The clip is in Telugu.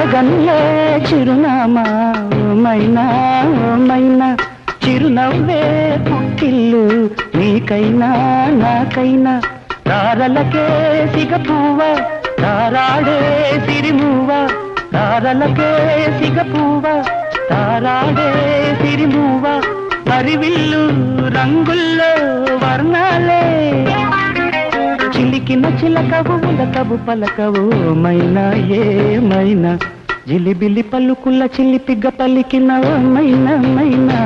గన్లే చిరునామా మైనా మైనా చిరునవ్వే పుట్టిల్లు నీకైనా నాకైనా తారలకే సిగపువ్వ తారాడే సిరిమువ్వ తారలకే సిగపువ్వ తారాడే సిరిమువ్వ పరివిల్లు రంగుల్లో వర్ణాలే చిలికిన చిలకవు ఉలకవు పలకవు మైనా ఏమైనా జిలిబిలి పలుకుల చిలిపిగ పలికిన మైనా మైనా